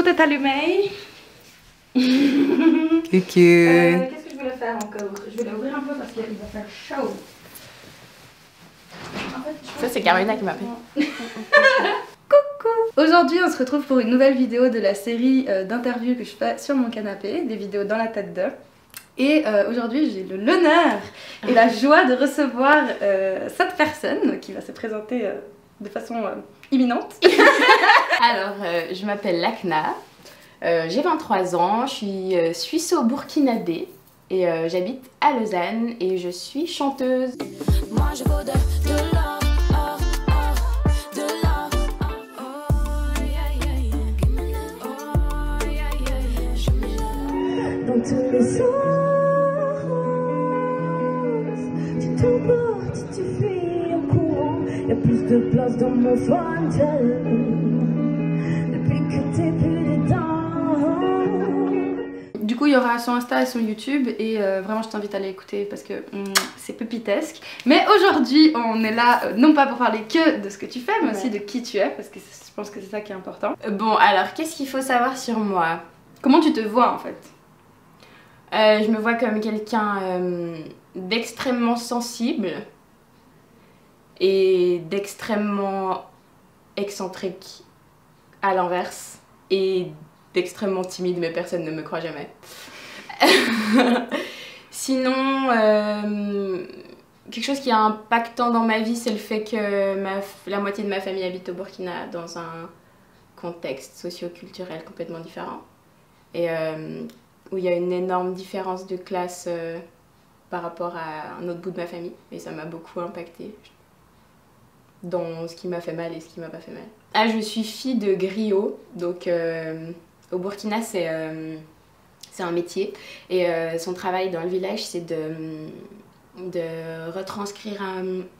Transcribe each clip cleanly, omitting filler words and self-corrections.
tout est allumé. Coucou. Qu'est-ce que je voulais faire encore? Je voulais ouvrir un peu parce qu'il va faire chaud. En fait, ça c'est Carolina qui m'a fait. Coucou. Aujourd'hui on se retrouve pour une nouvelle vidéo de la série d'interviews que je fais sur mon canapé, des vidéos dans la tête d'eux. Et aujourd'hui j'ai l'honneur et la joie de recevoir cette personne qui va se présenter de façon imminente. Alors je m'appelle Lakna, j'ai 23 ans, je suis suisso-burkinabé et j'habite à Lausanne et je suis chanteuse. Moi je vaux de l'or, de l'or, dans tous les sens, tu t'emportes, tu fuis en courant, y'a plus de place dans mon fauteuil, depuis que t'es plus dedans. Du coup il y aura son Insta et son YouTube et vraiment je t'invite à aller écouter parce que c'est pépitesque. Mais aujourd'hui on est là non pas pour parler que de ce que tu fais mais aussi de qui tu es parce que je pense que c'est ça qui est important. Bon alors qu'est-ce qu'il faut savoir sur moi? Comment tu te vois en fait? Je me vois comme quelqu'un d'extrêmement sensible et d'extrêmement excentrique à l'inverse et d'extrêmement timide mais personne ne me croit jamais. Sinon, quelque chose qui est impactant dans ma vie, c'est le fait que la moitié de ma famille habite au Burkina dans un contexte socio-culturel complètement différent et où il y a une énorme différence de classe par rapport à un autre bout de ma famille et ça m'a beaucoup impactée dans ce qui m'a fait mal et ce qui m'a pas fait mal. Ah, je suis fille de griot, donc au Burkina c'est un métier et son travail dans le village c'est de retranscrire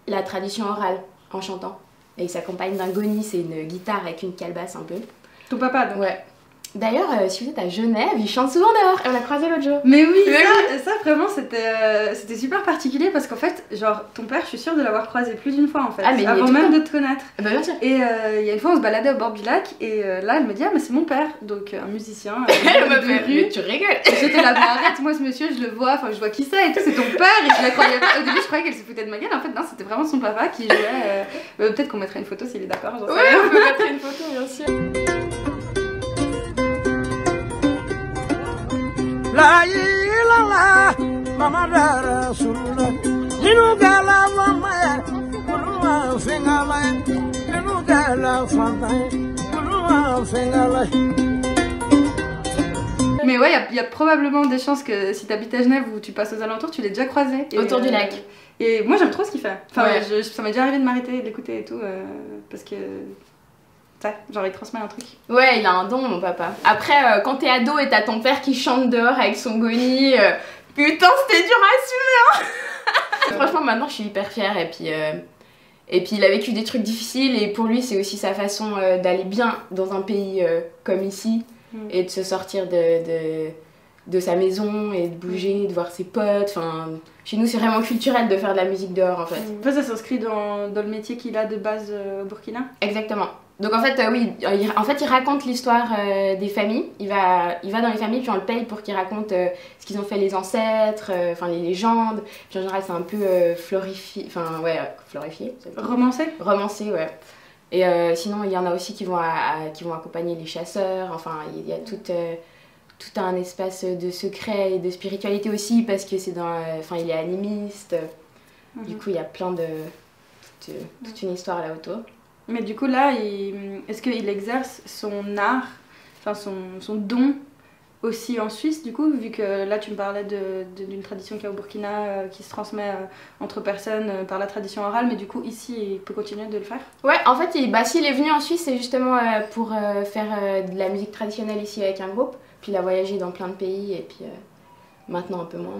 la tradition orale en chantant et il s'accompagne d'un goni, c'est une guitare avec une calebasse un peu. Ton papa donc? Ouais. D'ailleurs, si vous êtes à Genève, il chante souvent dehors et on l'a croisé l'autre jour. Mais oui, ça vraiment c'était super particulier parce qu'en fait, genre ton père, je suis sûre de l'avoir croisé plus d'une fois en fait, avant même de te connaître. Bah bien sûr. Et il y a une fois on se baladait au bord du lac et là elle me dit ah mais c'est mon père, donc un musicien. Elle m'a fait mais tu rigoles. J'étais là, mais arrête moi ce monsieur je le vois, enfin je vois qui c'est et tout, c'est ton père et je la croyais pas. Au début je croyais qu'elle se foutait de ma gueule, en fait non c'était vraiment son papa qui jouait. Peut-être qu'on mettra une photo s'il est d'accord. Oui on peut mettre une photo bien sûr. La la mama dara surula dinu gala mama kuluma fengala dinu gala fanta kuluma fengala. Mais ouais, il y a probablement des chances que si t'habites à Genève ou tu passes aux alentours, tu l'aies déjà croisé. Autour du lac. Et moi j'aime trop ce qu'il fait. Enfin, ouais. Ça m'est déjà arrivé de m'arrêter et de l'écouter et tout, parce que... ça, genre il transmet un truc. Ouais, il a un don mon papa. Après, quand t'es ado et t'as ton père qui chante dehors avec son goni, putain c'était dur à assumer hein. Franchement maintenant je suis hyper fière et puis il a vécu des trucs difficiles et pour lui c'est aussi sa façon d'aller bien dans un pays comme ici et de se sortir de sa maison et de bouger, de voir ses potes. Enfin, chez nous c'est vraiment culturel de faire de la musique dehors en fait. En fait ça s'inscrit dans le métier qu'il a de base au Burkina. Exactement. Donc en fait oui, il raconte l'histoire des familles, il va dans les familles puis on le paye pour qu'il raconte ce qu'ils ont fait les ancêtres, enfin les légendes, puis en général c'est un peu florifié, enfin ouais, florifié. Romancé. Romancé, ouais. Et sinon il y en a aussi qui vont accompagner les chasseurs, enfin il y a tout un espace de secret et de spiritualité aussi parce que c'est enfin il est animiste, du coup il y a plein de... toute une histoire là autour. Mais du coup là, est-ce qu'il exerce son art, enfin son don aussi en Suisse du coup, vu que là tu me parlais d'une tradition qu'il y a au Burkina qui se transmet entre personnes par la tradition orale, mais du coup ici il peut continuer de le faire? Ouais, en fait s'il est venu en Suisse c'est justement pour faire de la musique traditionnelle ici avec un groupe, puis il a voyagé dans plein de pays et puis maintenant un peu moins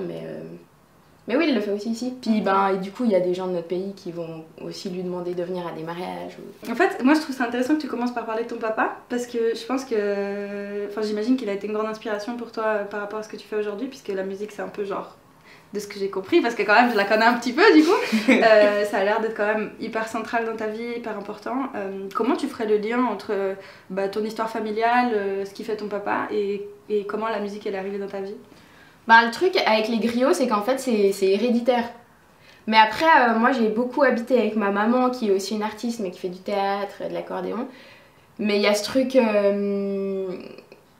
mais oui, il le fait aussi ici. Puis et du coup, il y a des gens de notre pays qui vont aussi lui demander de venir à des mariages. En fait, moi je trouve ça intéressant que tu commences par parler de ton papa parce que je pense que... Enfin, j'imagine qu'il a été une grande inspiration pour toi par rapport à ce que tu fais aujourd'hui puisque la musique c'est un peu genre de ce que j'ai compris, parce que quand même je la connais un petit peu du coup, ça a l'air d'être quand même hyper central dans ta vie, hyper important. Comment tu ferais le lien entre ton histoire familiale, ce qui fait ton papa, et comment la musique elle est arrivée dans ta vie? Bah, le truc avec les griots, c'est qu'en fait c'est héréditaire. Mais après, moi j'ai beaucoup habité avec ma maman qui est aussi une artiste mais qui fait du théâtre, de l'accordéon. Mais il y a ce truc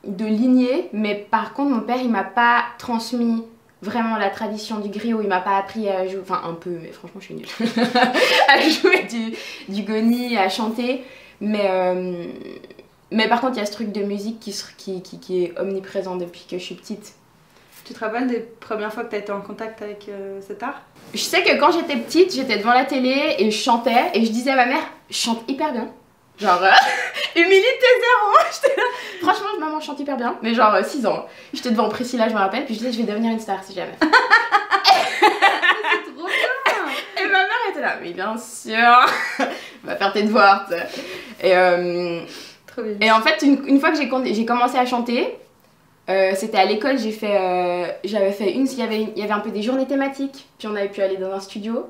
de lignée, mais par contre mon père il m'a pas transmis vraiment la tradition du griot, il m'a pas appris à jouer, enfin un peu, mais franchement je suis nulle, à jouer du goni, à chanter. Mais par contre il y a ce truc de musique qui est omniprésent depuis que je suis petite. Tu te rappelles des premières fois que tu as été en contact avec cet art? Je sais que quand j'étais petite, j'étais devant la télé et je chantais et je disais à ma mère, je chante hyper bien. Genre, humilité zéro. J'étais là. Franchement, maman chante hyper bien, mais genre 6 ans. J'étais devant Priscilla, je me rappelle, puis je disais, je vais devenir une star si jamais. C'est trop bien. Et ma mère était là, mais bien sûr, va faire tes devoirs. Et trop bien. en fait, une fois que j'ai commencé à chanter, c'était à l'école, j'avais fait il y avait un peu des journées thématiques, puis on avait pu aller dans un studio.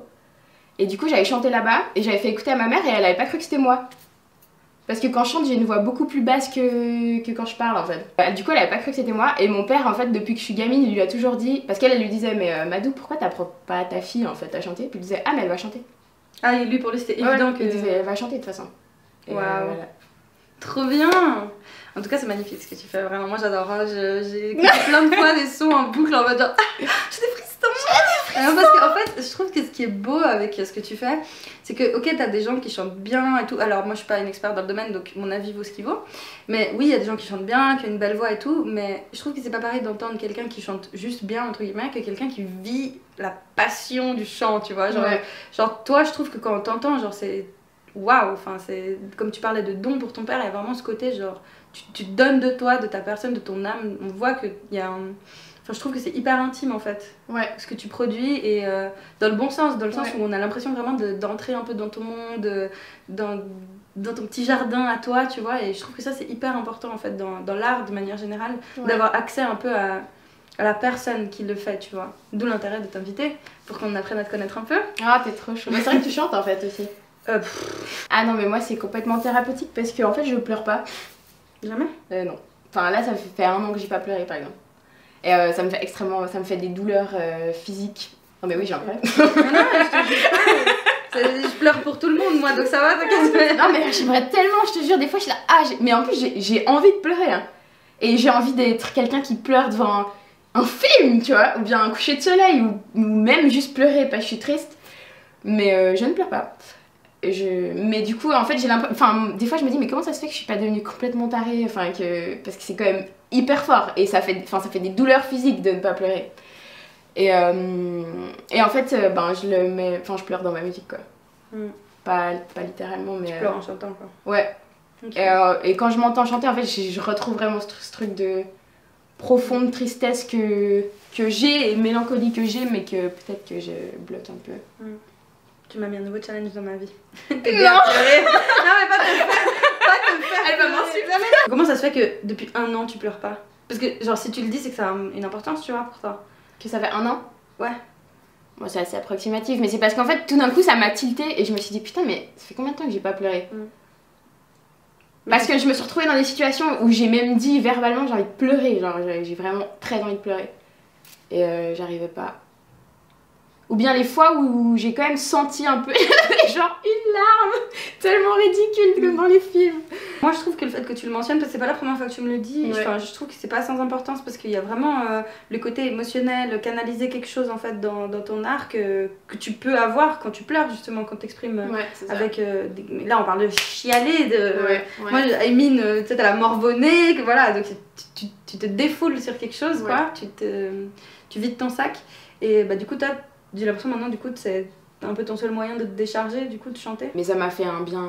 Et du coup, j'avais chanté là-bas, et j'avais fait écouter à ma mère, et elle avait pas cru que c'était moi. Parce que quand je chante, j'ai une voix beaucoup plus basse que quand je parle en fait. Du coup, elle avait pas cru que c'était moi. Et mon père, en fait, depuis que je suis gamine, il lui a toujours dit. Parce qu'elle lui disait, mais Madou, pourquoi t'apprends pas ta fille en fait à chanter? Puis il disait, ah, mais elle va chanter. Ah, et lui pour lui c'était évident que. Il disait, elle va chanter de toute façon. Waouh! Voilà. Trop bien! En tout cas, c'est magnifique ce que tu fais, vraiment. Moi j'adore. Hein. J'ai écouté plein de fois des sons en boucle en mode genre. J'ai des frissons! Parce qu'en fait, je trouve que ce qui est beau avec ce que tu fais, c'est que, ok, t'as des gens qui chantent bien et tout. Alors, moi je suis pas une experte dans le domaine, donc mon avis vaut ce qu'il vaut. Mais oui, il y a des gens qui chantent bien, qui ont une belle voix et tout. Mais je trouve que c'est pas pareil d'entendre quelqu'un qui chante juste bien, entre guillemets, que quelqu'un qui vit la passion du chant, tu vois. Genre, genre toi, je trouve que quand on t'entend, genre c'est. Waouh! Enfin, c'est. Comme tu parlais de don pour ton père, il y a vraiment ce côté, genre. Tu donnes de toi, de ta personne, de ton âme. On voit qu'il y a un. Enfin, je trouve que c'est hyper intime en fait, ce que tu produis, et dans le bon sens, dans le sens où on a l'impression vraiment d'entrer un peu dans ton monde, dans ton petit jardin à toi, tu vois, et je trouve que ça c'est hyper important en fait dans l'art de manière générale, d'avoir accès un peu à la personne qui le fait, tu vois. D'où l'intérêt de t'inviter, pour qu'on apprenne à te connaître un peu. Ah, t'es trop chou. Mais c'est vrai que tu chantes en fait aussi. Ah non, mais moi c'est complètement thérapeutique parce que en fait je pleure pas. Jamais? Non. Enfin là ça fait 1 an que j'ai pas pleuré par exemple. Et ça me fait des douleurs physiques. Non mais oui, j'ai un problème. Non, je pleure pour tout le monde moi, donc ça va, t'inquiète. Non mais j'aimerais tellement, je te jure, des fois je suis là, mais en plus j'ai envie de pleurer. Hein. Et j'ai envie d'être quelqu'un qui pleure devant un film, tu vois, ou bien un coucher de soleil, ou même juste pleurer parce que je suis triste. Mais je ne pleure pas. Mais du coup, en fait, j'ai l'impression. Enfin, des fois, je me dis, mais comment ça se fait que je suis pas devenue complètement tarée? Enfin, parce que c'est quand même hyper fort et ça fait des douleurs physiques de ne pas pleurer. Et en fait, je pleure dans ma musique, quoi. Pas littéralement, mais. Tu pleures en chantant, quoi. Ouais. Okay. Et quand je m'entends chanter, en fait, je retrouve vraiment ce truc de profonde tristesse que j'ai et mélancolie que j'ai, mais que peut-être que je bloque un peu. Tu m'as mis un nouveau challenge dans ma vie. T'es bien pleurée. Non mais pas te faire. Elle va m'insulter. Comment ça se fait que depuis 1 an tu pleures pas? Parce que genre si tu le dis c'est que ça a une importance, tu vois, pour toi. Que ça fait 1 an? Ouais. Bon, c'est assez approximatif, mais c'est parce qu'en fait tout d'un coup ça m'a tilté et je me suis dit putain mais ça fait combien de temps que j'ai pas pleuré? Parce que je me suis retrouvée dans des situations où j'ai même dit verbalement j'ai envie de pleurer, genre j'ai vraiment très envie de pleurer. Et j'arrivais pas. Ou bien les fois où j'ai quand même senti un peu genre une larme tellement ridicule comme dans les films. Moi je trouve que le fait que tu le mentionnes, parce que c'est pas la première fois que tu me le dis, enfin, je trouve que c'est pas sans importance parce qu'il y a vraiment le côté émotionnel, canaliser quelque chose en fait dans ton art que tu peux avoir quand tu pleures justement, quand t'exprimes avec... là on parle de chialer, moi Aimine, tu sais t'as la morbonnée, voilà, donc tu te défoules sur quelque chose quoi, tu vides ton sac et bah du coup j'ai l'impression maintenant du coup c'est un peu ton seul moyen de te décharger, du coup de chanter. Mais ça m'a fait un bien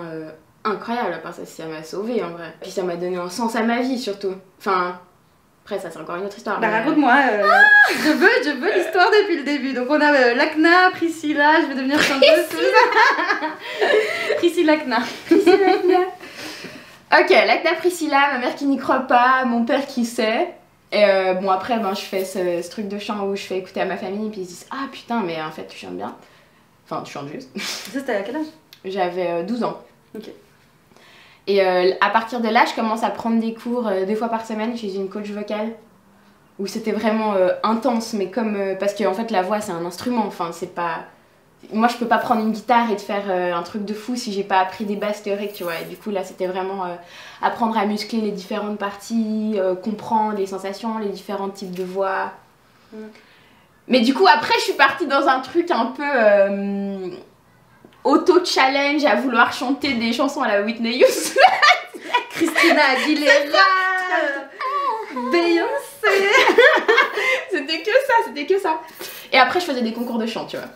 incroyable, à part ça m'a sauvée en vrai. Puis ça m'a donné un sens à ma vie surtout. Enfin, après ça c'est encore une autre histoire. Bah raconte-moi, je veux l'histoire depuis le début. Donc on a Lacna, Priscilla, je vais devenir chanteuse. Priscilla Lacna. Ok, Lacna Priscilla, ma mère qui n'y croit pas, mon père qui sait. Et bon, après, ben, je fais ce truc de chant où je fais écouter à ma famille, puis ils se disent ah putain, mais en fait, tu chantes bien. Enfin, tu chantes juste. Ça, c'était à quel âge? J'avais 12 ans. Ok. Et à partir de là, je commence à prendre des cours 2 fois par semaine chez une coach vocale. Où c'était vraiment intense, mais comme. Parce qu'en fait, la voix, c'est un instrument. Enfin, c'est pas. Moi, je peux pas prendre une guitare et te faire un truc de fou si j'ai pas appris des bases théoriques, tu vois. Et du coup, là, c'était vraiment apprendre à muscler les différentes parties, comprendre les sensations, les différents types de voix. Mais du coup, après, je suis partie dans un truc un peu auto-challenge à vouloir chanter des chansons à la Whitney Houston. Christina Aguilera, Beyoncé. C'était que ça. Et après, je faisais des concours de chant, tu vois.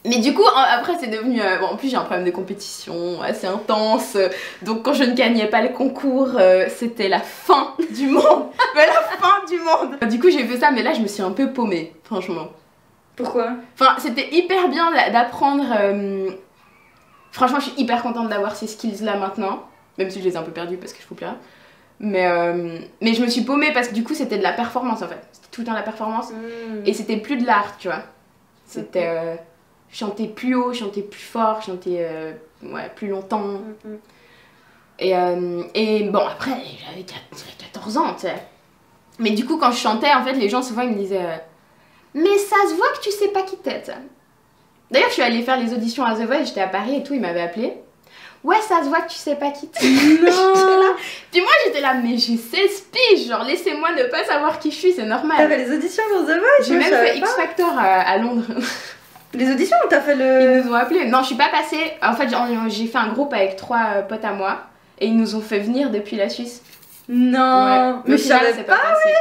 Mais du coup, après, c'est devenu... bon, en plus, j'ai un problème de compétition assez intense. Donc, quand je ne gagnais pas le concours, c'était la fin du monde. Mais la fin du monde. Du coup, j'ai fait ça, mais là, je me suis un peu paumée, franchement. Pourquoi? Enfin, c'était hyper bien d'apprendre... Franchement, je suis hyper contente d'avoir ces skills-là maintenant. Même si je les ai un peu perdus parce que je fous plus rien. Mais je me suis paumée parce que du coup, c'était de la performance, en fait. C'était tout le temps de la performance. Et c'était plus de l'art, tu vois. C'était... chanter plus haut, chanter plus fort, chanter plus longtemps. Et bon, après, j'avais 14 ans, tu sais. Mais du coup, quand je chantais, en fait, les gens souvent ils me disaient mais ça se voit que tu sais pas qui t'es. D'ailleurs, je suis allée faire les auditions à The Voice, j'étais à Paris et tout, ils m'avaient appelée. Ouais, ça se voit que tu sais pas qui t'es. Non. Puis moi, j'étais là, mais j'ai 16 piges, genre laissez-moi ne pas savoir qui je suis, c'est normal. T'avais les auditions pour The Voice? J'ai même fait X Factor à Londres. Les auditions ou t'as fait le... Ils nous ont appelés. Non, je suis pas passée. En fait, j'ai fait un groupe avec 3 potes à moi et ils nous ont fait venir depuis la Suisse. Non, ouais. mais je savais pas, ouais.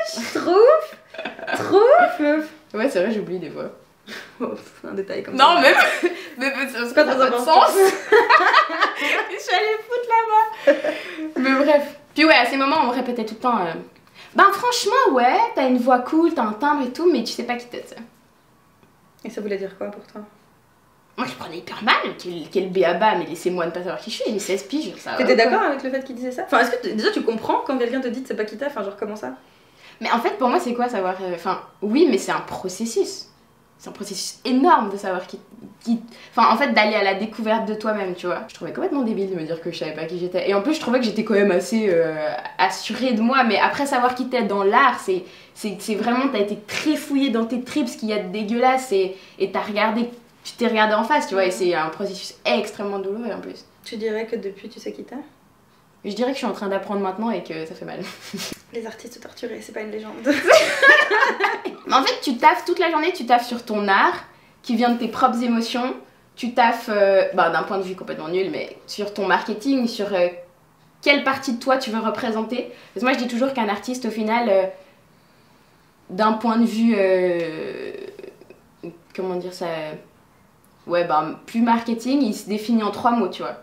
Trop ouf, meuf. Ouais, c'est vrai, j'oublie des fois. Oh, un détail comme ça. Non, même. Mais c'est pas très important. Sens. Je suis allée foutre là-bas. Mais bref. Puis ouais, à ces moments, on me répétait tout le temps ben franchement, ouais, t'as une voix cool, t'as un timbre et tout, mais tu sais pas qui t'es. Et ça voulait dire quoi pour toi? Moi je prenais hyper mal, quel béaba, mais laissez-moi ne pas savoir qui je suis, j'ai 16 piges. T'étais d'accord avec le fait qu'il disait ça? Enfin, est-ce que déjà tu comprends quand quelqu'un te dit que c'est pas qui t'es? Enfin, genre comment ça? Mais en fait, pour moi, c'est quoi savoir. Enfin, oui, mais c'est un processus. C'est un processus énorme de savoir qui. Enfin, en fait, d'aller à la découverte de toi-même, tu vois. Je trouvais complètement débile de me dire que je savais pas qui j'étais. Et en plus, je trouvais que j'étais quand même assez assurée de moi. Mais après, savoir qui t'es dans l'art, c'est vraiment. T'as été très fouillée dans tes tripes, ce qu'il y a de dégueulasse. Et t'as regardé. Tu t'es regardé en face, tu vois. Et c'est un processus extrêmement douloureux en plus. Tu dirais que depuis, tu sais qui t'es? Je dirais que je suis en train d'apprendre maintenant et que ça fait mal. Les artistes torturés, c'est pas une légende. Mais en fait, tu taffes toute la journée, tu taffes sur ton art qui vient de tes propres émotions. Tu taffes, d'un point de vue complètement nul, mais sur ton marketing, sur quelle partie de toi tu veux représenter. Parce que moi, je dis toujours qu'un artiste, au final, d'un point de vue. Comment dire ça? Ouais, plus marketing, il se définit en 3 mots, tu vois.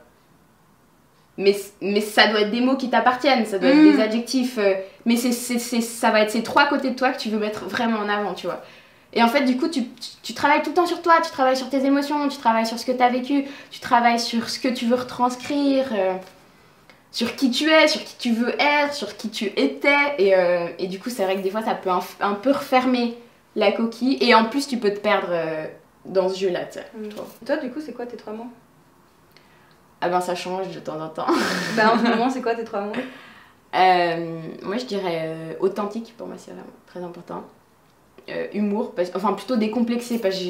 Mais ça doit être des mots qui t'appartiennent, ça doit être des adjectifs. Mais ça va être ces 3 côtés de toi que tu veux mettre vraiment en avant, tu vois. Et en fait, du coup, tu travailles tout le temps sur toi, tu travailles sur tes émotions, tu travailles sur ce que tu as vécu, tu travailles sur ce que tu veux retranscrire, sur qui tu es, sur qui tu veux être, sur qui tu étais. Et du coup, c'est vrai que des fois, ça peut un peu refermer la coquille. Et en plus, tu peux te perdre dans ce jeu-là, tu sais. Toi, du coup, c'est quoi tes 3 mots? Ah ben ça change de temps en temps. En ce moment, c'est quoi tes 3 mots? Moi je dirais authentique, pour moi c'est vraiment très important. Humour, enfin plutôt décomplexé, parce que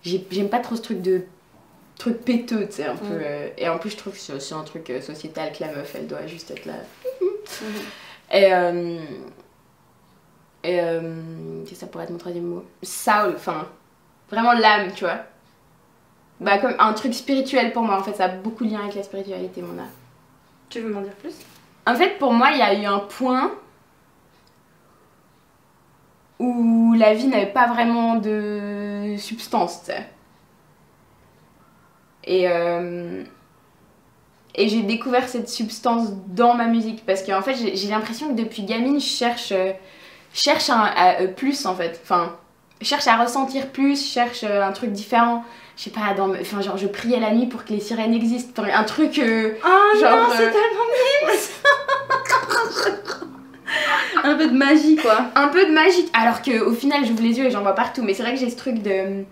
j'aime pas trop ce truc de truc péteux, tu sais, un peu. Et en plus je trouve que c'est aussi un truc sociétal, que la meuf elle doit juste être là. Et ça pourrait être mon 3e mot. Soul, enfin vraiment l'âme, tu vois. Comme un truc spirituel pour moi, en fait, ça a beaucoup de lien avec la spiritualité, mon art. Tu veux m'en dire plus? En fait, pour moi, il y a eu un point où la vie n'avait pas vraiment de substance, tu sais. Et j'ai découvert cette substance dans ma musique, parce qu'en fait, j'ai l'impression que depuis gamine, je cherche plus, en fait. Enfin, je cherche à ressentir plus, je cherche un truc différent. Je sais pas, enfin genre je priais la nuit pour que les sirènes existent, un truc oh genre, non, c'est tellement nul. Un peu de magie quoi. Un peu de magie, alors qu'au final j'ouvre les yeux et j'en vois partout, mais c'est vrai que j'ai ce truc de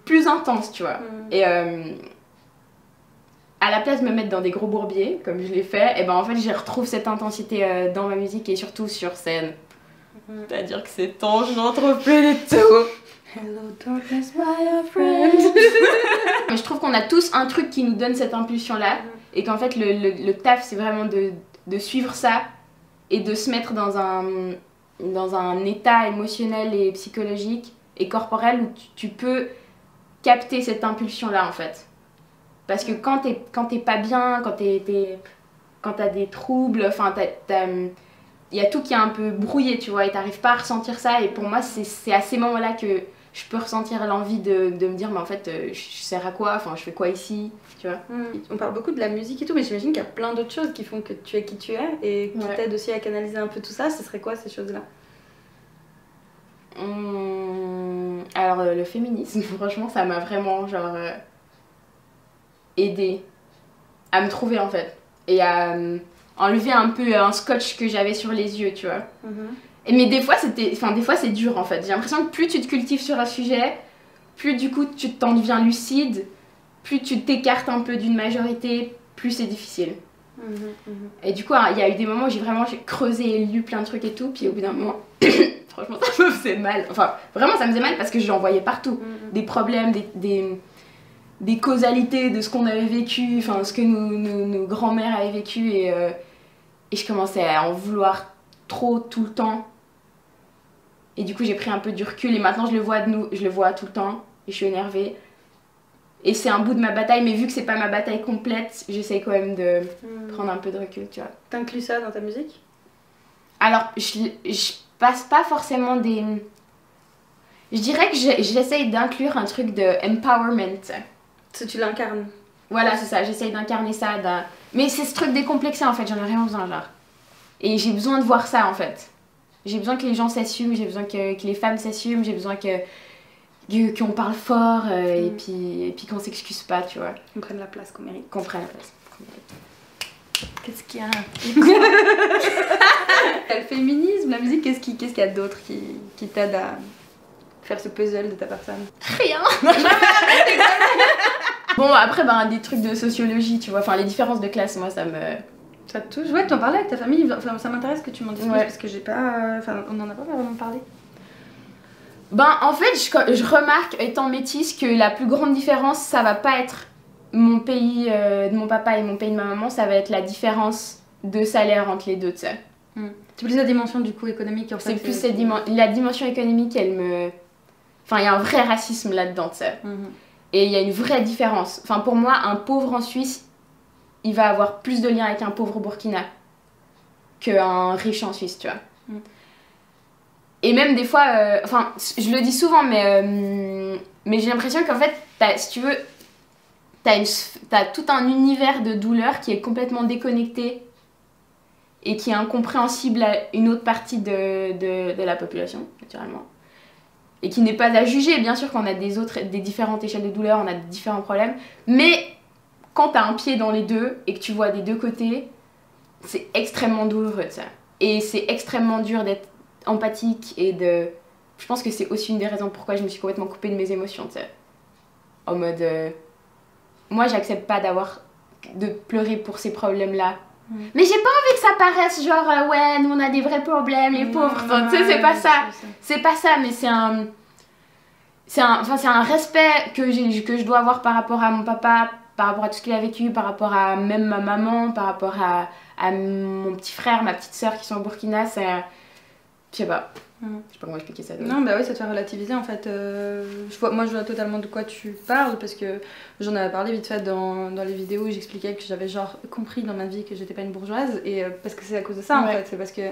plus intense, tu vois. Et à la place de me mettre dans des gros bourbiers, comme je l'ai fait, et ben en fait je retrouve cette intensité dans ma musique et surtout sur scène. C'est-à-dire que c'est temps, je n'en trouve plus du tout. Hello darkness my old friend. Mais je trouve qu'on a tous un truc qui nous donne cette impulsion-là, et qu'en fait le taf c'est vraiment de suivre ça et de se mettre dans un état émotionnel et psychologique et corporel où tu peux capter cette impulsion-là en fait. Parce que quand t'es pas bien, quand t'as des troubles, enfin il y a tout qui est un peu brouillé, tu vois, et t'arrives pas à ressentir ça. Et pour moi, c'est à ces moments-là que je peux ressentir l'envie de me dire, mais en fait, je sers à quoi, enfin, je fais quoi ici, tu vois. On parle beaucoup de la musique et tout, mais j'imagine qu'il y a plein d'autres choses qui font que tu es qui tu es et qui t'aident aussi à canaliser un peu tout ça. Ce serait quoi ces choses-là? Alors, le féminisme, franchement, ça m'a vraiment, genre, aidé à me trouver, en fait. Et à enlever un peu un scotch que j'avais sur les yeux, tu vois. Mais des fois c'est dur en fait. J'ai l'impression que plus tu te cultives sur un sujet, plus du coup tu t'en deviens lucide, plus tu t'écartes un peu d'une majorité, plus c'est difficile. Et du coup il y a eu des moments où j'ai creusé et lu plein de trucs et tout, puis au bout d'un moment franchement ça me faisait mal. Enfin vraiment ça me faisait mal parce que j'en voyais partout. Des problèmes, des causalités de ce qu'on avait vécu, enfin ce que nos grands-mères avaient vécu, et je commençais à en vouloir trop tout le temps. Et du coup j'ai pris un peu du recul et maintenant je le vois tout le temps et je suis énervée. Et c'est un bout de ma bataille, mais vu que c'est pas ma bataille complète, j'essaie quand même de prendre un peu de recul, tu vois. T'inclus ça dans ta musique? Alors je passe pas forcément des... Je dirais que j'essaye d'inclure un truc de empowerment. Tu l'incarnes. Voilà, c'est ça, j'essaye d'incarner ça. Mais c'est ce truc décomplexé en fait, j'en ai rien besoin, genre. Et j'ai besoin de voir ça en fait. J'ai besoin que les gens s'assument, j'ai besoin que les femmes s'assument, j'ai besoin qu'on parle fort et puis qu'on s'excuse pas, tu vois. Qu'on prenne la place qu'on mérite. Qu'on prenne la place qu'on mérite. Qu'est-ce qu'il y a? Le féminisme, la musique, qu'est-ce qu'il y a d'autre qui t'aide à faire ce puzzle de ta personne? Rien. Bon, après, des trucs de sociologie, tu vois, enfin les différences de classe, moi ça me... Ça te touche? Ouais, t'en parlais avec ta famille, enfin, ça m'intéresse que tu m'en dises plus parce que j'ai pas... Enfin, on en a pas vraiment parlé. En fait, je remarque, étant métisse, que la plus grande différence, ça va pas être mon pays de mon papa et mon pays de ma maman, ça va être la différence de salaire entre les deux, tu sais. C'est plus la dimension du coup économique en fait. C'est plus la dimension économique, elle me... Enfin, il y a un vrai racisme là-dedans, tu sais. Et il y a une vraie différence. Enfin, pour moi, un pauvre en Suisse, il va avoir plus de liens avec un pauvre au Burkina qu'un riche en Suisse, tu vois. Et même des fois, enfin, je le dis souvent, mais j'ai l'impression qu'en fait, si tu veux, t'as tout un univers de douleur qui est complètement déconnecté et qui est incompréhensible à une autre partie de la population, naturellement. Et qui n'est pas à juger, bien sûr qu'on a des différentes échelles de douleur, on a différents problèmes, mais quand t'as un pied dans les deux et que tu vois des deux côtés, c'est extrêmement douloureux, ça. Et c'est extrêmement dur d'être empathique et de... Je pense que c'est aussi une des raisons pourquoi je me suis complètement coupée de mes émotions, tu sais. En mode... Moi, j'accepte pas de pleurer pour ces problèmes-là. Mais j'ai pas envie que ça paraisse genre, ouais, nous on a des vrais problèmes, les pauvres, tu sais, c'est pas ça. C'est pas ça, mais c'est un respect que je dois avoir par rapport à mon papa, par rapport à tout ce qu'il a vécu, par rapport à même ma maman, par rapport à mon petit frère, ma petite soeur qui sont au Burkina, c'est... Je sais pas. Je sais pas comment expliquer ça. Non, bah oui, ça te fait relativiser en fait. Moi je vois totalement de quoi tu parles parce que j'en avais parlé vite fait dans les vidéos où j'expliquais que j'avais genre compris dans ma vie que j'étais pas une bourgeoise et parce que c'est à cause de ça en fait. C'est parce que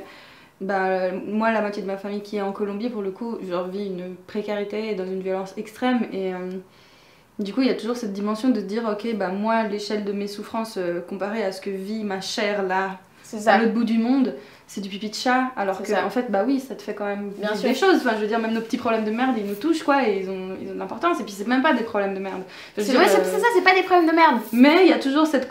moi, la moitié de ma famille qui est en Colombie pour le coup, genre vit une précarité et dans une violence extrême et du coup il y a toujours cette dimension de dire ok, moi l'échelle de mes souffrances comparée à ce que vit ma chair là C'est ça. à l'autre bout du monde, c'est du pipi de chat, alors C'est que ça. en fait, bah oui, ça te fait quand même Bien vivre des choses. Enfin, je veux dire, même nos petits problèmes de merde, ils nous touchent, quoi, et ils ont de l'importance. Et puis, c'est même pas des problèmes de merde. Je veux C'est dire, ouais, c'est ça, c'est pas des problèmes de merde. mais il y a toujours cette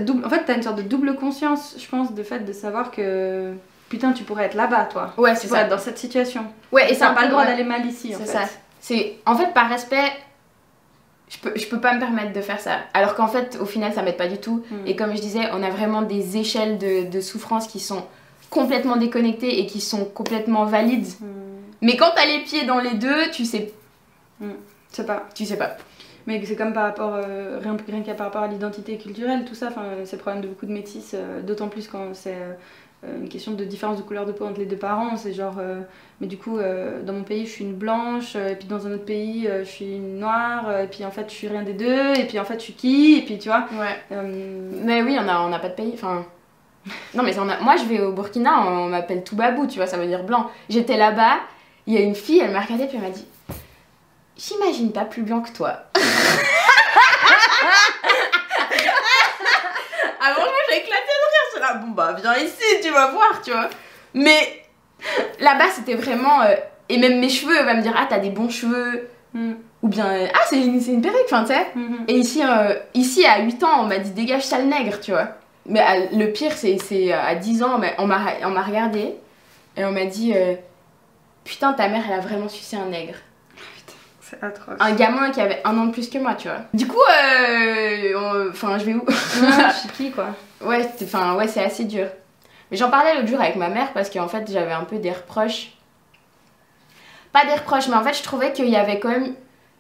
double. En fait, t'as une sorte de double conscience, je pense, de fait de savoir que. Putain, tu pourrais être là-bas, toi. Ouais, Tu c'est pourrais ça. être dans cette situation. Ouais, et Et t'as pas le droit ouais. d'aller mal ici, en C'est fait. ça. C'est en fait par respect, je peux pas me permettre de faire ça. Alors qu'en fait, au final, ça m'aide pas du tout. Et comme je disais, on a vraiment des échelles de souffrance qui sont complètement déconnectées et qui sont complètement valides. Mais quand t'as les pieds dans les deux, tu sais Je sais pas. pas. Mais c'est comme par rapport, rien qu'à par rapport à l'identité culturelle, tout ça, c'est le problème de beaucoup de métis, d'autant plus quand c'est une question de différence de couleur de peau entre les deux parents. C'est genre, mais du coup, dans mon pays, je suis une blanche, et puis dans un autre pays, je suis une noire, et puis en fait, je suis rien des deux, et puis en fait, je suis qui, et puis tu vois. Ouais. Mais oui, on a pas de pays. Enfin. Non, mais moi, je vais au Burkina, on m'appelle Toubabou, tu vois, ça veut dire blanc. J'étais là-bas, il y a une fille, elle m'a regardée, puis elle m'a dit j'imagine pas plus blanc que toi. Ah bon, moi j'ai éclaté de rire, c'est là, bon bah viens ici, tu vas voir, tu vois. Mais là-bas c'était vraiment, et même mes cheveux, elle va me dire ah t'as des bons cheveux, ou bien ah c'est une perruque, enfin tu sais. Et ici à 8 ans on m'a dit dégage sale nègre, tu vois. Mais le pire c'est à 10 ans on m'a regardé et on m'a dit putain ta mère elle a vraiment sucé un nègre. C'est atroce. Un gamin qui avait 1 an de plus que moi, tu vois. Du coup, enfin, je vais où? Ouais, chiqui, quoi. Ouais, c'est assez dur. Mais j'en parlais l'autre jour avec ma mère parce qu'en fait, j'avais un peu des reproches. Pas des reproches, mais en fait, je trouvais qu'il y avait quand même...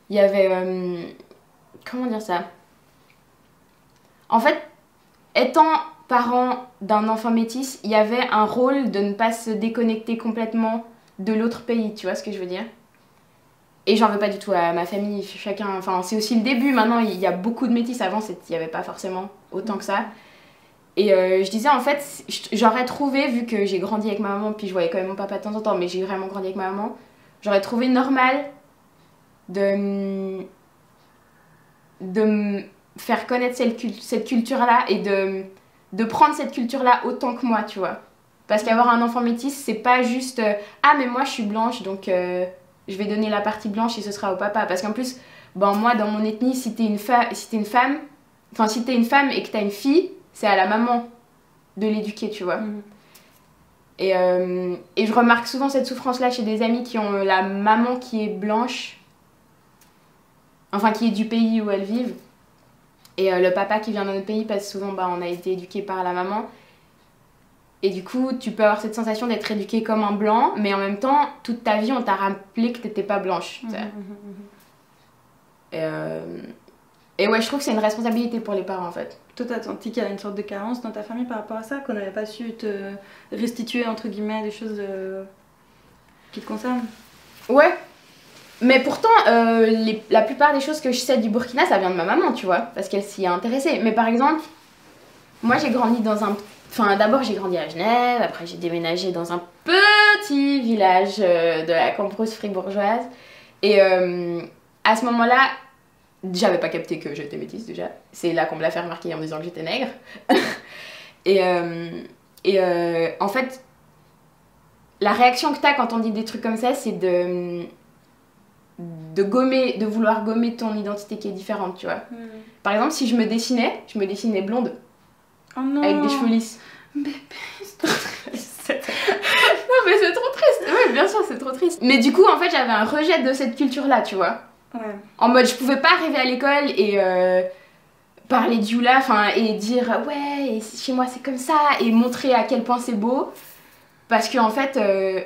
Il y avait... comment dire ça? En fait, étant parent d'un enfant métis, il y avait un rôle de ne pas se déconnecter complètement de l'autre pays, tu vois ce que je veux dire? Et j'en veux pas du tout à ma famille, chacun, enfin c'est aussi le début, maintenant il y a beaucoup de métis, avant il n'y avait pas forcément autant que ça. Et je disais en fait, j'aurais trouvé, vu que j'ai grandi avec ma maman, puis je voyais quand même mon papa de temps en temps, mais j'ai vraiment grandi avec ma maman, j'aurais trouvé normal de me faire connaître cette culture-là et de prendre cette culture-là autant que moi, tu vois. Parce qu'avoir un enfant métis, c'est pas juste ah mais moi je suis blanche donc... je vais donner la partie blanche et ce sera au papa. Parce qu'en plus, ben moi, dans mon ethnie, si t'es une femme et que t'as une fille, c'est à la maman de l'éduquer, tu vois. Et je remarque souvent cette souffrance-là chez des amis qui ont la maman qui est blanche, enfin qui est du pays où elles vivent, et le papa qui vient d'un autre pays, parce que souvent, bah, on a été éduqué par la maman. Et du coup, tu peux avoir cette sensation d'être éduquée comme un blanc, mais en même temps, toute ta vie, on t'a rappelé que t'étais pas blanche. Et ouais, je trouve que c'est une responsabilité pour les parents, en fait. Toi, t'as senti qu'il y a une sorte de carence dans ta famille par rapport à ça, qu'on n'avait pas su te restituer, entre guillemets, des choses qui te concernent? Ouais. Mais pourtant, la plupart des choses que je sais du Burkina, ça vient de ma maman, tu vois, parce qu'elle s'y est intéressée. Mais par exemple, moi, j'ai grandi dans un... Enfin, d'abord, j'ai grandi à Genève, après j'ai déménagé dans un petit village de la Camprousse fribourgeoise. Et à ce moment-là, j'avais pas capté que j'étais métisse déjà. C'est là qu'on me l'a fait remarquer en me disant que j'étais nègre. et en fait, la réaction que t'as quand on dit des trucs comme ça, c'est de vouloir gommer ton identité qui est différente, tu vois. Par exemple, si je me dessinais blonde. Oh non. Avec des cheveux lisses. Bébé, c'est trop triste. Non mais c'est trop triste. Ouais, bien sûr, c'est trop triste. Mais du coup, en fait, j'avais un rejet de cette culture-là, tu vois. Ouais. En mode, je pouvais pas arriver à l'école et parler du là, enfin, et dire ouais, et chez moi c'est comme ça, et montrer à quel point c'est beau. Parce qu'en fait,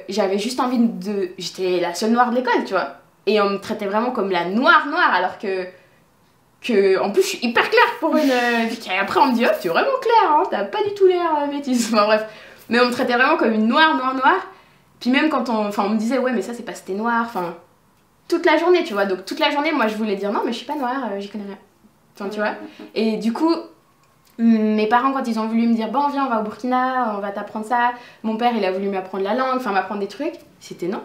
j'avais juste envie de... J'étais la seule noire de l'école, tu vois. Et on me traitait vraiment comme la noire, alors que en plus je suis hyper claire pour une... Après on me dit oh tu es vraiment claire, hein, t'as pas du tout l'air métisse, enfin bref. Mais on me traitait vraiment comme une noire. Puis même quand on me disait ouais mais ça c'est parce que t'es noire, enfin toute la journée, tu vois. Donc toute la journée moi je voulais dire non mais je suis pas noire, j'y connais rien. Enfin tu vois. Et du coup mes parents quand ils ont voulu me dire bon viens on va au Burkina, on va t'apprendre ça, mon père il a voulu m'apprendre la langue, enfin m'apprendre des trucs, c'était non.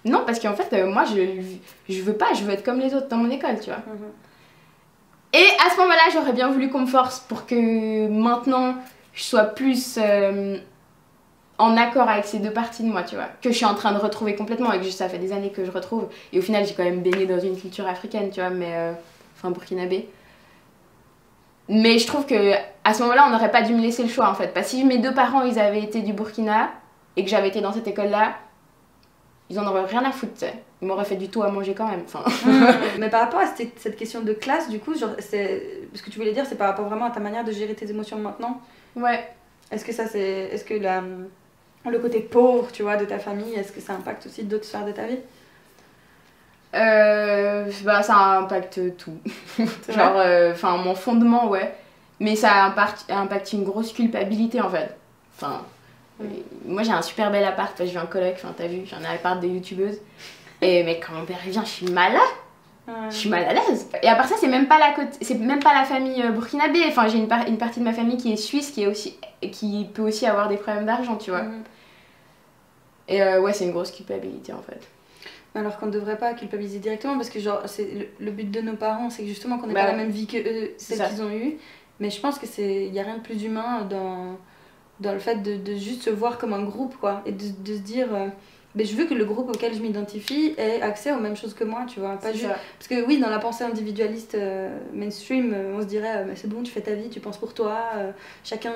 Non parce qu'en fait moi je veux pas, je veux être comme les autres dans mon école, tu vois. Et à ce moment-là, j'aurais bien voulu qu'on me force pour que maintenant je sois plus en accord avec ces deux parties de moi, tu vois, que je suis en train de retrouver complètement et que ça fait des années que je retrouve. Et au final, j'ai quand même baigné dans une culture africaine, tu vois, mais enfin burkinabé. Mais je trouve que à ce moment-là, on n'aurait pas dû me laisser le choix en fait. Parce que si mes deux parents ils avaient été du Burkina et que j'avais été dans cette école-là, ils en auraient rien à foutre, tu sais. Ils m'auraient fait du tout à manger quand même. Enfin... Mais par rapport à cette question de classe, du coup, genre, ce que tu voulais dire, c'est par rapport vraiment à ta manière de gérer tes émotions maintenant. Ouais. Est-ce que le côté pauvre, tu vois, de ta famille, est-ce que ça impacte aussi d'autres sphères de ta vie? Bah ça impacte tout. Genre, enfin mon fondement, ouais. Mais ça impacte une grosse culpabilité en fait. Enfin, moi j'ai un super bel appart, je vis en coloc, enfin t'as vu, j'ai un appart de youtubeuse. Et mais quand mon père vient, je suis mal je suis mal à l'aise. Et à part ça, c'est même pas la famille burkinabé. Enfin, j'ai une partie de ma famille qui est suisse, qui peut aussi avoir des problèmes d'argent, tu vois. Et ouais, c'est une grosse culpabilité en fait. Alors qu'on ne devrait pas culpabiliser directement parce que genre c'est le but de nos parents, c'est que justement qu'on n'ait pas la même vie que eux, celle qu'ils ont eue. Mais je pense que il y a rien de plus humain dans le fait de juste se voir comme un groupe quoi et de se dire mais je veux que le groupe auquel je m'identifie ait accès aux mêmes choses que moi, tu vois, pas juste parce que oui, dans la pensée individualiste mainstream, on se dirait mais c'est bon, tu fais ta vie, tu penses pour toi, chacun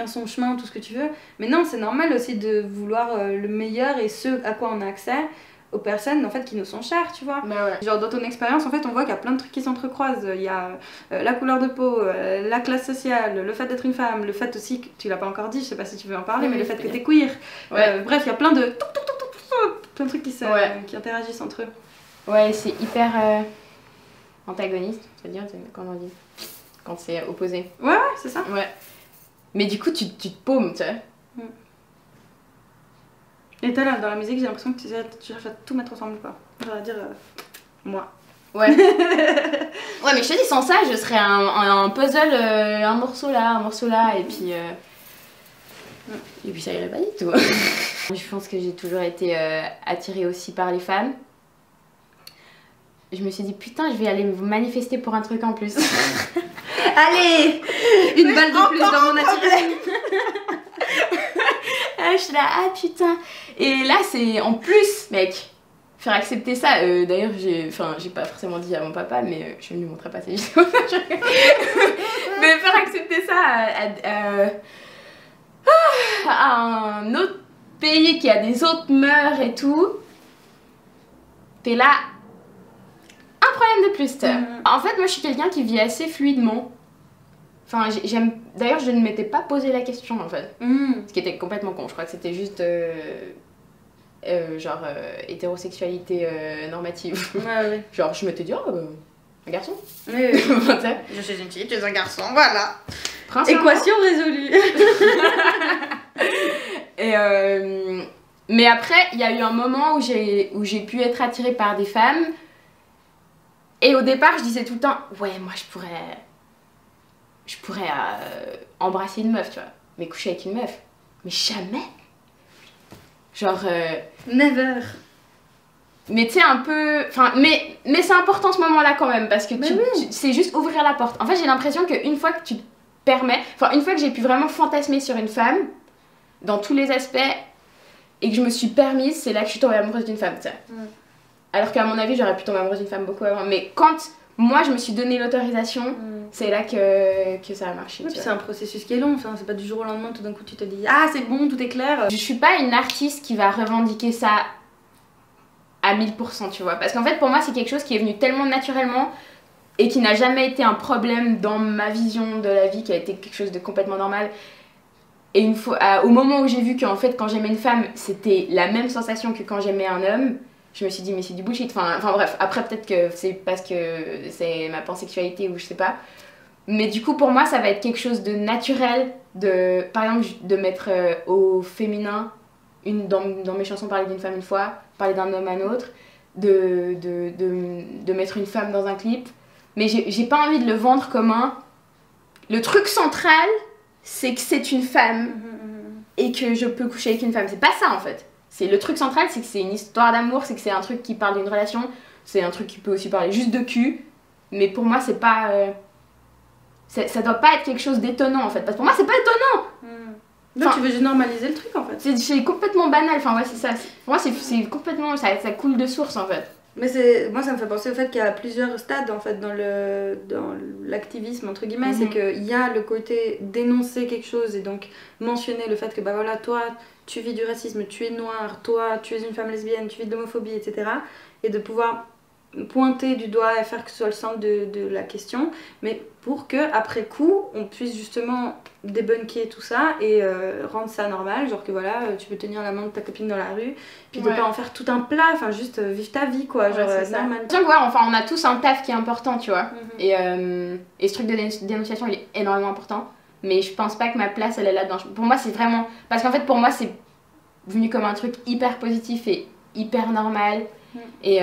son chemin, tout ce que tu veux. Mais non, c'est normal aussi de vouloir le meilleur et ce à quoi on a accès aux personnes en fait qui nous sont chères, tu vois. Bah ouais. Genre dans ton expérience en fait on voit qu'il y a plein de trucs qui s'entrecroisent. Il y a la couleur de peau, la classe sociale, le fait d'être une femme, le fait aussi que tu l'as pas encore dit, je sais pas si tu veux en parler, mais le fait que t'es queer. Bref, il y a plein de trucs qui interagissent entre eux. Ouais, c'est hyper antagoniste, c'est-à-dire comment on dit quand c'est opposé. Ouais, c'est ça. Ouais. Mais du coup tu te paumes, tu sais. Et t'as là, dans la musique, j'ai l'impression que tu cherches à tout mettre ensemble, quoi. Genre à dire, moi. Ouais. Ouais, mais je te dis, sans ça, je serais un puzzle, un morceau là, et puis... Et puis ça irait pas du tout. Je pense que j'ai toujours été attirée aussi par les femmes. Je me suis dit, putain, je vais aller me manifester pour un truc en plus. Allez, une balle de plus dans mon attirance. Je suis là, ah putain. Et là, c'est en plus, mec, faire accepter ça. D'ailleurs, j'ai pas forcément dit à mon papa, mais je ne lui montrerai pas cette vidéo. Mais faire accepter ça à un autre pays qui a des autres mœurs et tout, t'es là, un problème de plus. En fait, moi, je suis quelqu'un qui vit assez fluidement. Enfin, d'ailleurs, je ne m'étais pas posé la question en fait. Ce qui était complètement con. Je crois que c'était juste hétérosexualité normative. Ouais. Genre, je m'étais dit, oh, un garçon. Oui. Je suis une fille, tu es un garçon, voilà. Équation résolue. Et mais après, il y a eu un moment où j'ai pu être attirée par des femmes. Et au départ, je disais tout le temps, ouais, moi je pourrais embrasser une meuf, tu vois, mais coucher avec une meuf. Mais jamais. Genre... Never. Mais tu sais, un peu... Enfin, mais c'est important ce moment-là quand même, parce que c'est juste ouvrir la porte. En fait, j'ai l'impression qu'une fois que tu te permets... Enfin, une fois que j'ai pu vraiment fantasmer sur une femme, dans tous les aspects, et que je me suis permise, c'est là que je suis tombée amoureuse d'une femme, tu sais. Alors qu'à mon avis, j'aurais pu tomber amoureuse d'une femme beaucoup avant. Mais quand moi, je me suis donné l'autorisation, c'est là que ça a marché. Oui, c'est un processus qui est long, enfin, c'est pas du jour au lendemain, tout d'un coup tu te dis ah c'est bon, tout est clair. Je suis pas une artiste qui va revendiquer ça à 1000%, tu vois. Parce qu'en fait, pour moi, c'est quelque chose qui est venu tellement naturellement et qui n'a jamais été un problème dans ma vision de la vie, qui a été quelque chose de complètement normal. Et une fois, au moment où j'ai vu qu'en fait, quand j'aimais une femme, c'était la même sensation que quand j'aimais un homme, je me suis dit mais c'est du bullshit. Enfin bref, après peut-être que c'est parce que c'est ma pansexualité ou je sais pas. Mais du coup pour moi ça va être quelque chose de naturel de, par exemple, de mettre au féminin, dans mes chansons parler d'une femme une fois, parler d'un homme un autre, de mettre une femme dans un clip. Mais j'ai pas envie de le vendre comme le truc central c'est que c'est une femme et que je peux coucher avec une femme. C'est pas ça en fait. C'est le truc central, c'est que c'est une histoire d'amour, c'est que c'est un truc qui parle d'une relation, c'est un truc qui peut aussi parler juste de cul, mais pour moi c'est pas ça doit pas être quelque chose d'étonnant en fait. Parce que pour moi, c'est pas étonnant. Donc tu veux juste normaliser le truc en fait. C'est complètement banal, enfin ouais, c'est ça. Pour moi, c'est complètement. Ça coule de source en fait. Mais moi ça me fait penser au fait qu'il y a plusieurs stades en fait dans l'activisme entre guillemets, c'est qu'il y a le côté dénoncer quelque chose et donc mentionner le fait que bah voilà, toi tu vis du racisme, tu es noire, toi tu es une femme lesbienne, tu vis de l'homophobie, etc. Et de pouvoir pointer du doigt et faire que ce soit le centre de la question, mais pour que après coup on puisse justement débunker tout ça et rendre ça normal, genre que voilà, tu peux tenir la main de ta copine dans la rue, puis de pas en faire tout un plat, enfin juste vivre ta vie quoi, genre normal. Donc ouais, enfin on a tous un taf qui est important, tu vois, et ce truc de dénonciation il est énormément important, mais je pense pas que ma place elle est là-dedans. Pour moi c'est vraiment, parce qu'en fait pour moi c'est venu comme un truc hyper positif et hyper normal, et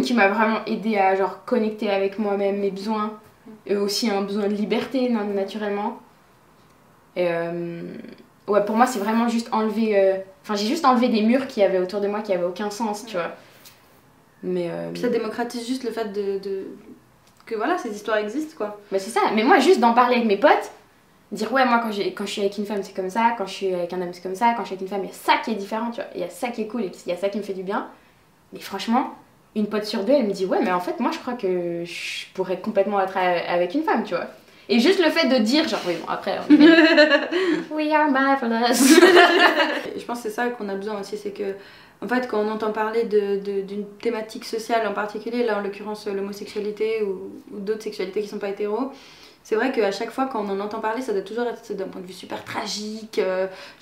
qui m'a vraiment aidé à genre connecter avec moi-même, mes besoins, et aussi un besoin de liberté naturellement. Et ouais, pour moi c'est vraiment juste enlever, enfin j'ai juste enlevé des murs qu'il y avait autour de moi qui avaient aucun sens, tu vois. Mais puis ça démocratise juste le fait que voilà, ces histoires existent quoi. Bah c'est ça, mais moi juste d'en parler avec mes potes, dire ouais moi quand je suis avec une femme c'est comme ça, quand je suis avec un homme c'est comme ça, quand je suis avec une femme il y a ça qui est différent, tu vois, il y a ça qui est cool et il y a ça qui me fait du bien. Mais franchement, une pote sur deux elle me dit ouais mais en fait moi je crois que je pourrais complètement être avec une femme, tu vois. Et juste le fait de dire genre oui bon après we are marvelous. Je pense que c'est ça qu'on a besoin aussi, c'est que en fait quand on entend parler d'une thématique sociale en particulier, là en l'occurrence l'homosexualité ou d'autres sexualités qui sont pas hétéros, c'est vrai qu'à chaque fois quand on en entend parler, ça doit toujours être d'un point de vue super tragique,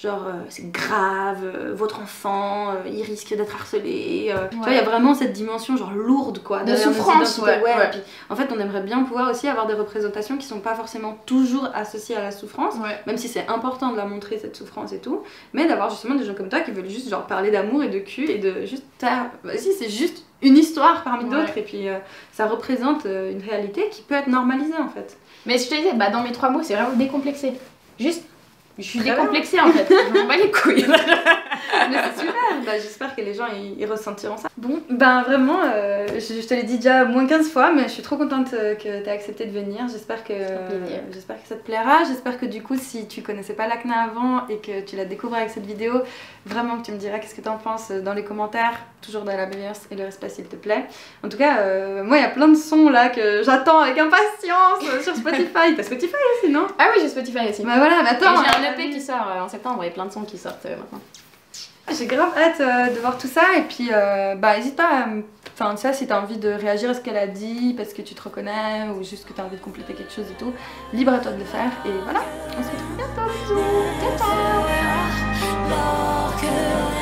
genre c'est grave, votre enfant, il risque d'être harcelé. Tu vois, il y a vraiment cette dimension genre lourde quoi. De souffrance, ouais. Puis, en fait, on aimerait bien pouvoir aussi avoir des représentations qui sont pas forcément toujours associées à la souffrance, même si c'est important de la montrer cette souffrance et tout, mais d'avoir justement des gens comme toi qui veulent juste genre parler d'amour et de cul et de juste vas-y, c'est juste une histoire parmi d'autres et puis ça représente une réalité qui peut être normalisée en fait. Mais je te disais, bah dans mes 3 mots, c'est vraiment décomplexé. Juste, je suis décomplexée en fait. Je m'en bats les couilles. Mais c'est super, bah, j'espère que les gens ils ressentiront ça. Bon, ben vraiment, je te l'ai dit déjà moins 15 fois, mais je suis trop contente que tu aies accepté de venir. J'espère que ça te plaira. J'espère que du coup, si tu connaissais pas l'ACNA avant et que tu la découvres avec cette vidéo, vraiment que tu me diras qu'est-ce que tu en penses dans les commentaires, toujours dans la bienveillance et le respect s'il te plaît. En tout cas, moi il y a plein de sons là que j'attends avec impatience sur Spotify. T'as Spotify aussi, non? Ah oui, j'ai Spotify aussi. Bah voilà, mais attends. J'ai un EP qui sort en septembre et plein de sons qui sortent maintenant. J'ai grave hâte de voir tout ça et puis bah n'hésite pas enfin ça si t'as envie de réagir à ce qu'elle a dit parce que tu te reconnais ou juste que t'as envie de compléter quelque chose et tout, libre à toi de le faire et voilà, on se retrouve bientôt, bisous, ciao ciao.